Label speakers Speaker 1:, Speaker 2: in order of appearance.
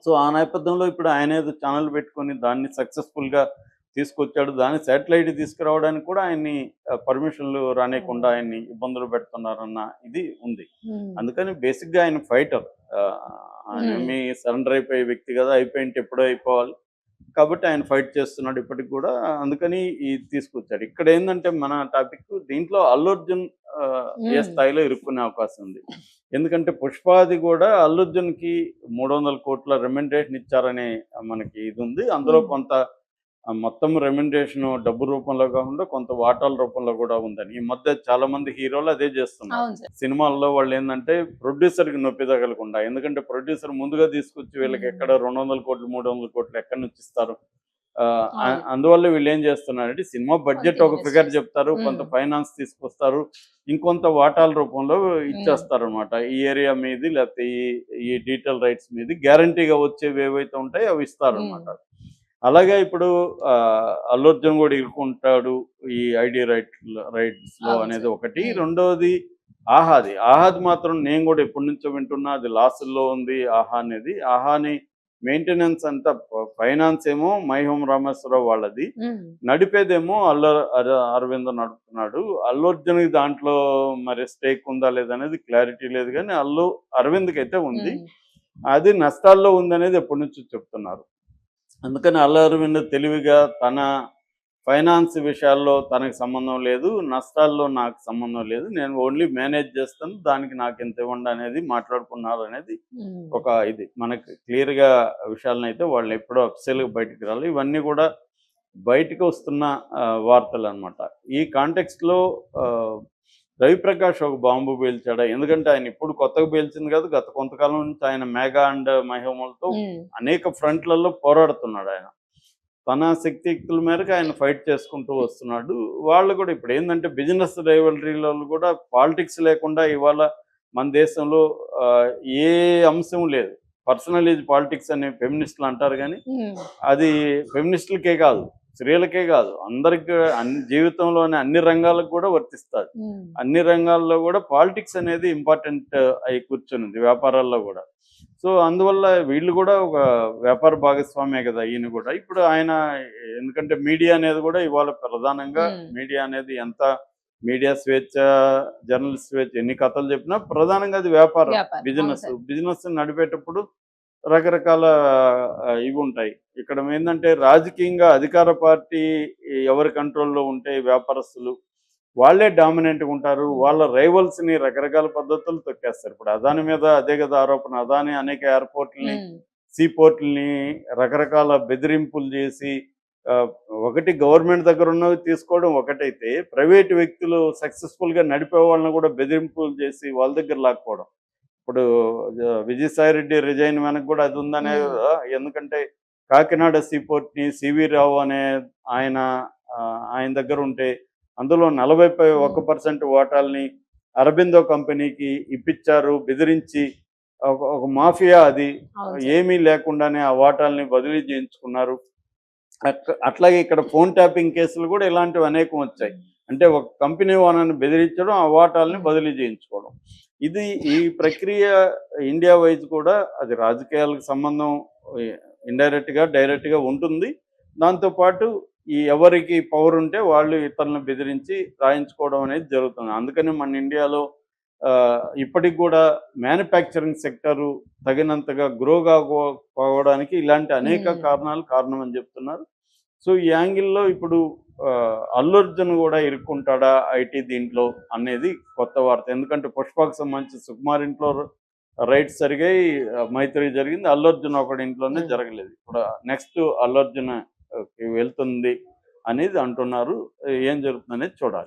Speaker 1: So, ఆ నేపథ్యంలో ఇప్పుడు ఆయనేదో ఛానెల్ పెట్టుకొని దాన్ని సక్సెస్‌ఫుల్‌గా తీసుకొచ్చాడు. దాన్ని శాటిలైట్ తీసుకురావడానికి కూడా ఆయన్ని పర్మిషన్‌లు రానీయకుండా
Speaker 2: ఓహ్!
Speaker 1: ఆయన్ని ఇబ్బందులు పెడుతున్నారన్న ఇది ఉంది.
Speaker 2: హ్మ్.
Speaker 1: అందుకని బేసిక్‌గా ఆయన ఫైటర్.
Speaker 2: హ్మ్.
Speaker 1: ఆయనేమి సరెండర్ అయిపోయే వ్యక్తి కాదు. అయిపోయింటే ఎప్పుడో అయిపోవాలి. కాబట్టి ఆయన ఫైట్ చేస్తున్నాడు ఇప్పటికి గూడా. అందుకని ఇది తీసుకొచ్చాడు. ఇక్కడేందంటే మన టాపిక్ దీంట్లో 'అల్లు అర్జున్' ఏ
Speaker 2: హ్మ్.
Speaker 1: స్థాయిలో ఇరుక్కునే అవకాశం ఉంది. ఎందుకంటే 'పుష్పాది' గూడా 'అల్లు అర్జున్‌కి' 300,00,00,000 రెమ్యునరేషన్ ఇచ్చారనే మనకి ఇదుంది. అందులో
Speaker 2: హ్మ్.
Speaker 1: కొంత మొత్తం రెమ్యునరేషను డబ్బు రూపంలో కాకుండా కొంత వాటాల రూపంలో గూడా ఉందని. ఈ మధ్య చాలామంది హీరోలు అదే జేస్తున్నారు.
Speaker 2: అవును సార్.
Speaker 1: సినిమాల్లో వాళ్ళేందంటే ప్రొడ్యూసర్‌కి నొప్పి తగలకుండా. ఎందుకంటే ప్రొడ్యూసర్ ముందుగా తీసుకొచ్చి వీళ్ళకి
Speaker 2: హ్మ్.
Speaker 1: ఎక్కడ 200,00,00,000, 300,00,00,000 ఎక్కడి నుంచి ఇస్తారు?
Speaker 2: అవును.
Speaker 1: అందువల్ల వీళ్ళేం జేస్తున్నారంటే సినిమా
Speaker 2: కొంత
Speaker 1: బడ్జెట్ ఒక
Speaker 2: ఇన్వెస్ట్
Speaker 1: ఫిగర్
Speaker 2: చేస్తారు.
Speaker 1: జెప్తారు. కొంత
Speaker 2: హ్మ్.
Speaker 1: ఫైనాన్స్ తీసుకొస్తారు. ఇంకొంత వాటాల రూపంలో
Speaker 2: హ్మ్.
Speaker 1: ఇచ్చేస్తారనమాట. ఈ ఏరియా మీది లేకపోతే ఈ డీటెయిల్ రైట్స్ మీది గ్యారంటీగా వచ్చేవేవైతే ఉంటాయో అవి
Speaker 2: హ్మ్.
Speaker 1: ఇస్తారనమాట. అలాగే ఇప్పుడు 'అల్లు అర్జున్' గూడా ఇరుక్కుంటాడు ఈ ఐడీ రైట్స్‌లో
Speaker 2: అవును
Speaker 1: అనేది
Speaker 2: సార్.
Speaker 1: ఒకటి.
Speaker 2: హ్మ్.
Speaker 1: రెండోది 'ఆహాది'. 'ఆహాది' మాత్రం నేను గూడా ఎప్పటినుంచో వింటున్నా అది లాసుల్లో ఉంది 'ఆహా' అనేది. 'ఆహాని' మెయింటెనెన్స్ అంతా ఫైనాన్స్ ఏమో 'మైహోం రామేశ్వరరావు' వాళ్ళది.
Speaker 2: హ్మ్.
Speaker 1: నడిపేదేమో అరవింద్ నడుపుతున్నాడు. 'అల్లు అర్జున్‌కి' దాంట్లో మరి స్టేక్ ఉందా లేదా అనేది క్లారిటీ లేదు గానీ అరవింద్‌కైతే ఉంది.
Speaker 2: హ్మ్.
Speaker 1: అది నష్టాల్లో ఉందనేది ఎప్పటినుంచో చెప్తున్నారు. అందుకని 'అల్లు అరవింద్' తెలివిగా తన ఫైనాన్స్ విషయాల్లో తనకి సంబంధం లేదు. నష్టాల్లో నాకు సంబంధం లేదు. నేను ఓన్లీ మేనేజ్ చేస్తాను. దానికి నాకింత ఇవ్వండి అనేది మాట్లాడుకున్నారనేది
Speaker 2: హ్మ్.
Speaker 1: ఒక ఇది. మనకి క్లియర్‌గా విషయాలనైతే వాళ్ళెప్పుడూ అఫీషియల్‌గా బయటికి రాలేదు. ఇవన్నీ గూడా బయటికొస్తున్న వార్తలనమాట. ఈ కాంటెక్స్ట్‌లో ఆహ్, 'రవిప్రకాష్' ఒక బాంబు పేల్చాడా? ఎందుకంటే ఆయన ఇప్పుడు కొత్తగా పేల్చింది కాదు. గత కొంతకాలం నుంచి ఆయన 'మెగా' అండ్ 'మహేమూల'తో
Speaker 2: హ్మ్.
Speaker 1: అనేక ఫ్రంట్‌లలో పోరాడుతున్నాడాయన. తన శక్తియుక్తుల మేరకు ఆయన ఫైట్ చేసుకుంటూ వస్తున్నాడు. వాళ్ళు కూడా ఇప్పుడేందంటే బిజినెస్ రైవల్రీలలో కూడా పాలిటిక్స్ లేకుండా ఇవాళ మన దేశంలో ఆహ్, ఏ అంశం లేదు. పర్సనల్ ఈజ్ పాలిటిక్స్ అని ఫెమినిస్టులు అంటారు గానీ,
Speaker 2: హ్మ్.
Speaker 1: అది ఫెమినిస్టులకే కాదు, స్త్రీలకే కాదు, అందరికి జీవితంలోని అన్ని రంగాలకు కూడా వర్తిస్తది.
Speaker 2: హ్మ్.
Speaker 1: అన్ని రంగాల్లో కూడా పాలిటిక్స్ అనేది ఇంపార్టెంట్ అయి కూర్చునుంది వ్యాపారాల్లో గూడా. సో, అందువల్ల వీళ్ళు గూడా ఒక వ్యాపార భాగస్వామే గదా! ఈయన గూడా. ఇప్పుడు ఆయన ఎందుకంటే మీడియా అనేది గూడా ఇవాళ ప్రధానంగా
Speaker 2: హ్మ్.
Speaker 1: మీడియా అనేది ఎంత మీడియా స్వేచ్ఛ, జర్నలిస్ట్ స్వేచ్ఛ ఎన్ని కథలు చెప్పినా ప్రధానంగా అది వ్యాపారం.
Speaker 2: వ్యాపారం. అవును
Speaker 1: బిజినెస్.
Speaker 2: సార్.
Speaker 1: బిజినెస్ నడిపేటప్పుడు రకరకాల ఇవుంటాయి. ఇక్కడ ఏందంటే రాజకీయంగా అధికార పార్టీ ఎవరి కంట్రోల్‌లో ఉంటే వ్యాపారస్తులు వాళ్ళే డామినెంట్‌గా ఉంటారు.
Speaker 2: హ్మ్.
Speaker 1: వాళ్ళ రైవల్స్‌ని రకరకాల పద్ధతుల్లో తొక్కేస్తారు. ఇప్పుడు అదాని మీద అదే గదా ఆరోపణ. అదాని అనేక ఎయిర్‌పోర్ట్‌లని,
Speaker 2: హ్మ్.
Speaker 1: సీ పోర్ట్‌లని రకరకాల బెదిరింపులు జేసి ఆహ్, ఒకటి గవర్నమెంట్ దగ్గరున్నవి తీసుకోవడం ఒకటైతే, ప్రైవేట్ వ్యక్తులు సక్సెస్‌ఫుల్‌గా నడిపే వాళ్ళని గూడా బెదిరింపులు జేసి వాళ్ళ దగ్గర లాక్కోవడం. ఇప్పుడు విజయసాయి రెడ్డి రిజైన్ వెనక గూడా అది ఉందనే
Speaker 2: హ్మ్.
Speaker 1: ఎందుకంటే కాకినాడ సీ పోర్ట్‌ని సివి రావు అనే ఆయన ఆయన దగ్గరుంటే అందులో
Speaker 2: హ్మ్.
Speaker 1: 41% వాటాల్ని అరబిందో కంపెనీకి ఇప్పిచ్చారు. బెదిరించి ఒక మాఫియా అది.
Speaker 2: అవును సార్.
Speaker 1: ఏమీ లేకుండానే ఆ వాటాల్ని బదిలీ చేయించుకున్నారు. అట్లాగే ఇక్కడ ఫోన్ ట్యాపింగ్ కేసులు గూడా ఇలాంటివి అనేకం వచ్చాయి.
Speaker 2: హ్మ్.
Speaker 1: అంటే ఒక కంపెనీ ఓనర్‌ని బెదిరించడం, ఆ వాటాల్ని
Speaker 2: హ్మ్.
Speaker 1: బదిలీ చేయించుకోవడం. ఇది ఈ ప్రక్రియ ఇండియా వైస్ కూడా అది రాజకీయాలకు సంబంధం ఎ ఇండైరెక్ట్‌గా, డైరెక్ట్‌గా ఉంటుంది. దాంతో పాటు ఎవరికి పవర్ ఉంటే వాళ్ళు ఇతరులను బెదిరించి రాయించుకోవడం అనేది జరుగుతుంది. అందుకని మన ఇండియాలో ఇప్పటికి గూడా మ్యానుఫ్యాక్చరింగ్ సెక్టారు తగినంతగా గ్రో పోవడానికి ఇలాంటి అనేక
Speaker 2: హ్మ్.
Speaker 1: కారణాలు కారణమని జెప్తున్నారు. సో, ఈ యాంగిల్‌లో ఇప్పుడు 'అల్లు అర్జున్' గూడా ఇరుక్కుంటాడా ఐటీ దీంట్లో అనేది కొత్త వార్త. ఎందుకంటే 'పుష్ప'కి సంబంధించి సుకుమార్ ఇంట్లో రైట్స్ జరిగాయి. 'మైత్రి' జరిగింది. 'అల్లు అర్జున్' ఒకడి ఇంట్లోనే
Speaker 2: హ్మ్.
Speaker 1: జరగలేదు. ఇప్పుడు నెక్స్ట్ 'అల్లు అర్జున్' వెళ్తుంది అనేది అంటున్నారు. ఏం జరుగుతుందనేది చూడాలి.